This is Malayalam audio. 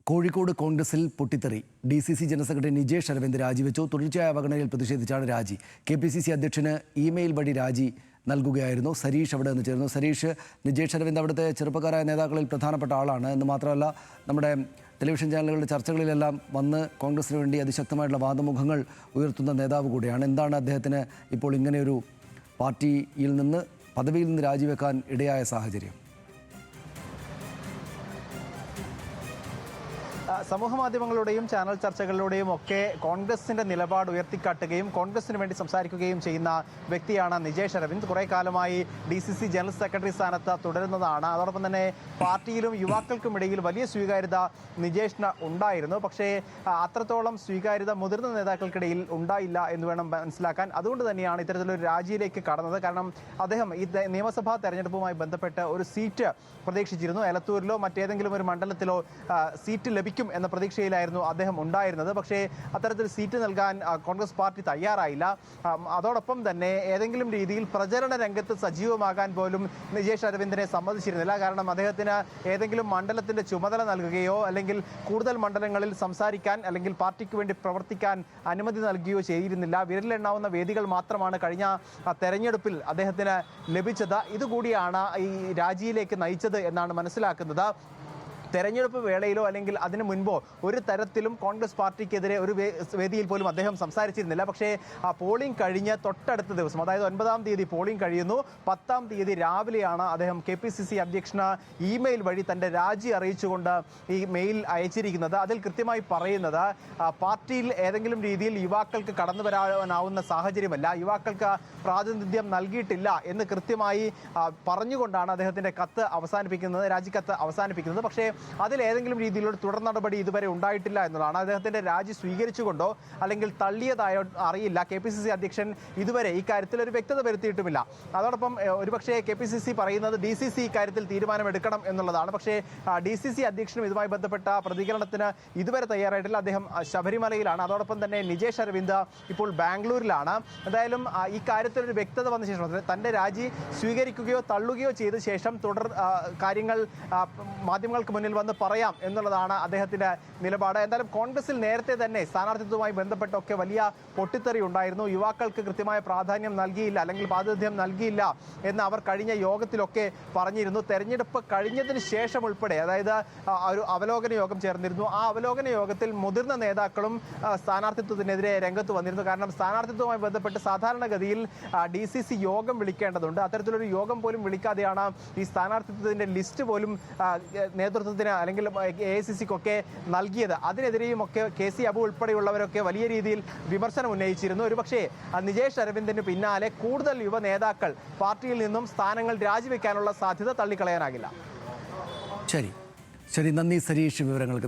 കോഴിക്കോട് കോൺഗ്രസിൽ പൊട്ടിത്തെറി. DCC general secretary Nijesh Aravind രാജിവെച്ചു. തുടർച്ചയായ അവഗണനയിൽ പ്രതിഷേധിച്ചാണ് രാജി. KPCC അധ്യക്ഷന് ഇമെയിൽ വഴി രാജി നൽകുകയായിരുന്നു. സരീഷ് അവിടെ നിന്ന് ചേർന്നു. സരീഷ്, നിജേഷ് അരവിന്ദ് അവിടുത്തെ ചെറുപ്പക്കാരായ നേതാക്കളിൽ പ്രധാനപ്പെട്ട ആളാണ് എന്ന് മാത്രമല്ല നമ്മുടെ ടെലിവിഷൻ ചാനലുകളുടെ ചർച്ചകളിലെല്ലാം വന്ന് കോൺഗ്രസിന് വേണ്ടി അതിശക്തമായിട്ടുള്ള വാദമുഖങ്ങൾ ഉയർത്തുന്ന നേതാവ് കൂടിയാണ്. എന്താണ് അദ്ദേഹത്തിന് ഇപ്പോൾ ഇങ്ങനെയൊരു പാർട്ടിയിൽ നിന്ന് പദവിയിൽ നിന്ന് രാജിവെക്കാൻ ഇടയായ സാഹചര്യം? സമൂഹ മാധ്യമങ്ങളുടെയും ചാനൽ ചർച്ചകളിലൂടെയും ഒക്കെ കോൺഗ്രസിന്റെ നിലപാട് ഉയർത്തിക്കാട്ടുകയും കോൺഗ്രസിന് വേണ്ടി സംസാരിക്കുകയും ചെയ്യുന്ന വ്യക്തിയാണ് നിജേഷ് അരവിന്ദ്. കുറേ കാലമായി DCC ജനറൽ സെക്രട്ടറി സ്ഥാനത്ത് തുടരുന്നതാണ്. അതോടൊപ്പം തന്നെ പാർട്ടിയിലും യുവാക്കൾക്കുമിടയിൽ വലിയ സ്വീകാര്യത നിജേഷിന് ഉണ്ടായിരുന്നു. പക്ഷേ അത്രത്തോളം സ്വീകാര്യത മുതിർന്ന നേതാക്കൾക്കിടയിൽ ഉണ്ടായില്ല എന്ന് വേണം മനസ്സിലാക്കാൻ. അതുകൊണ്ട് തന്നെയാണ് ഇത്തരത്തിലൊരു രാജിയിലേക്ക് കടന്നത്. കാരണം അദ്ദേഹം ഈ നിയമസഭാ തെരഞ്ഞെടുപ്പുമായി ബന്ധപ്പെട്ട് ഒരു സീറ്റ് പ്രതീക്ഷിച്ചിരുന്നു. എലത്തൂരിലോ മറ്റേതെങ്കിലും ഒരു മണ്ഡലത്തിലോ സീറ്റ് ലഭിക്കും എന്ന പ്രതീക്ഷയിലായിരുന്നു അദ്ദേഹം ഉണ്ടായിരുന്നത്. പക്ഷേ അത്തരത്തിൽ സീറ്റ് നൽകാൻ കോൺഗ്രസ് പാർട്ടി തയ്യാറായില്ല. അതോടൊപ്പം തന്നെ ഏതെങ്കിലും രീതിയിൽ പ്രചരണ രംഗത്ത് സജീവമാകാൻ പോലും നിജേഷ് അരവിന്ദിനെ സമ്മതിച്ചിരുന്നില്ല. കാരണം അദ്ദേഹത്തിന് ഏതെങ്കിലും മണ്ഡലത്തിന്റെ ചുമതല നൽകുകയോ അല്ലെങ്കിൽ കൂടുതൽ മണ്ഡലങ്ങളിൽ സംസാരിക്കാൻ അല്ലെങ്കിൽ പാർട്ടിക്ക് വേണ്ടി പ്രവർത്തിക്കാൻ അനുമതി നൽകുകയോ ചെയ്തിരുന്നില്ല. വിരലിലെണ്ണാവുന്ന വേദികൾ മാത്രമാണ് കഴിഞ്ഞ തെരഞ്ഞെടുപ്പിൽ അദ്ദേഹത്തിന് ലഭിച്ചത്. ഇതുകൂടിയാണ് ഈ രാജിയിലേക്ക് നയിച്ചത് എന്നാണ് മനസ്സിലാക്കുന്നത്. തെരഞ്ഞെടുപ്പ് വേളയിലോ അല്ലെങ്കിൽ അതിനു മുൻപോ ഒരു തരത്തിലും കോൺഗ്രസ് പാർട്ടിക്കെതിരെ ഒരു വേദിയിൽ പോലും അദ്ദേഹം സംസാരിച്ചിരുന്നില്ല. പക്ഷേ ആ പോളിംഗ് കഴിഞ്ഞ് തൊട്ടടുത്ത ദിവസം, അതായത് 9-ാം തീയതി പോളിംഗ് കഴിയുന്നു, 10-ാം തീയതി രാവിലെയാണ് അദ്ദേഹം KPCC അധ്യക്ഷന് ഇമെയിൽ വഴി തൻ്റെ രാജി അറിയിച്ചുകൊണ്ട് ഈ മെയിൽ അയച്ചിരിക്കുന്നത്. അതിൽ കൃത്യമായി പറയുന്നത് പാർട്ടിയിൽ ഏതെങ്കിലും രീതിയിൽ യുവാക്കൾക്ക് കടന്നു വരാനാവുന്ന സാഹചര്യമല്ല, യുവാക്കൾക്ക് പ്രാതിനിധ്യം നൽകിയിട്ടില്ല എന്ന് കൃത്യമായി പറഞ്ഞുകൊണ്ടാണ് അദ്ദേഹത്തിൻ്റെ കത്ത് അവസാനിപ്പിക്കുന്നത്, രാജിക്കത്ത് അവസാനിപ്പിക്കുന്നത്. പക്ഷേ അതിലേതെങ്കിലും രീതിയിലുള്ള തുടർ നടപടി ഇതുവരെ ഉണ്ടായിട്ടില്ല എന്നതാണ്. അദ്ദേഹത്തിന്റെ രാജി സ്വീകരിച്ചുകൊണ്ടോ അല്ലെങ്കിൽ തള്ളിയതായോ അറിയില്ല. KPCC അധ്യക്ഷൻ ഇതുവരെ ഇക്കാര്യത്തിൽ ഒരു വ്യക്തത വരുത്തിയിട്ടുമില്ല. അതോടൊപ്പം ഒരുപക്ഷെ KPCC പറയുന്നത് DCC ഇക്കാര്യത്തിൽ തീരുമാനമെടുക്കണം എന്നുള്ളതാണ്. പക്ഷേ DCC അധ്യക്ഷനും ഇതുമായി ബന്ധപ്പെട്ട പ്രതികരണത്തിന് ഇതുവരെ തയ്യാറായിട്ടില്ല. അദ്ദേഹം ശബരിമലയിലാണ്. അതോടൊപ്പം തന്നെ നിജേഷ് അരവിന്ദ് ഇപ്പോൾ ബാംഗ്ലൂരിലാണ്. എന്തായാലും ഈ കാര്യത്തിൽ ഒരു വ്യക്തത വന്ന ശേഷം തന്റെ രാജി സ്വീകരിക്കുകയോ തള്ളുകയോ ചെയ്ത ശേഷം തുടർ കാര്യങ്ങൾ മാധ്യമങ്ങൾക്ക് മുന്നിൽ വന്ന് പറയാം എന്നുള്ളതാണ് അദ്ദേഹത്തിന്റെ നിലപാട്. എന്തായാലും കോൺഗ്രസിൽ നേരത്തെ തന്നെ സ്ഥാനാർത്ഥിത്വവുമായി ബന്ധപ്പെട്ടൊക്കെ വലിയ പൊട്ടിത്തെറി ഉണ്ടായിരുന്നു. യുവാക്കൾക്ക് കൃത്യമായ പ്രാധാന്യം നൽകിയില്ല അല്ലെങ്കിൽ പ്രാതിനിധ്യം നൽകിയില്ല എന്ന് അവർ കഴിഞ്ഞ യോഗത്തിലൊക്കെ പറഞ്ഞിരുന്നു. തെരഞ്ഞെടുപ്പ് കഴിഞ്ഞതിന് ശേഷം ഉൾപ്പെടെ, അതായത് ഒരു അവലോകന യോഗം ചേർന്നിരുന്നു. ആ അവലോകന യോഗത്തിൽ മുതിർന്ന നേതാക്കളും സ്ഥാനാർത്ഥിത്വത്തിനെതിരെ രംഗത്ത് വന്നിരുന്നു. കാരണം സ്ഥാനാർത്ഥിത്വവുമായി ബന്ധപ്പെട്ട് സാധാരണഗതിയിൽ DCC യോഗം വിളിക്കേണ്ടതുണ്ട്. അത്തരത്തിലൊരു യോഗം പോലും വിളിക്കാതെയാണ് ഈ സ്ഥാനാർത്ഥിത്വത്തിന്റെ ലിസ്റ്റ് പോലും നേതൃത്വത്തിന് അല്ലെങ്കിൽ AICC-ക്കൊക്കെ നൽകിയത്. അതിനെതിരെയും ഒക്കെ KC അബു ഉൾപ്പെടെയുള്ളവരൊക്കെ വലിയ രീതിയിൽ വിമർശനം ഉന്നയിച്ചിരുന്നു. ഒരുപക്ഷേ നിജേഷ് അരവിന്ദിന് പിന്നാലെ കൂടുതൽ യുവ നേതാക്കൾ പാർട്ടിയിൽ നിന്നും സ്ഥാനങ്ങൾ രാജിവെക്കാനുള്ള സാധ്യത തള്ളിക്കളയാനാകില്ല. ശരി, നന്ദി സരീഷ്, വിവരങ്ങൾക്ക്.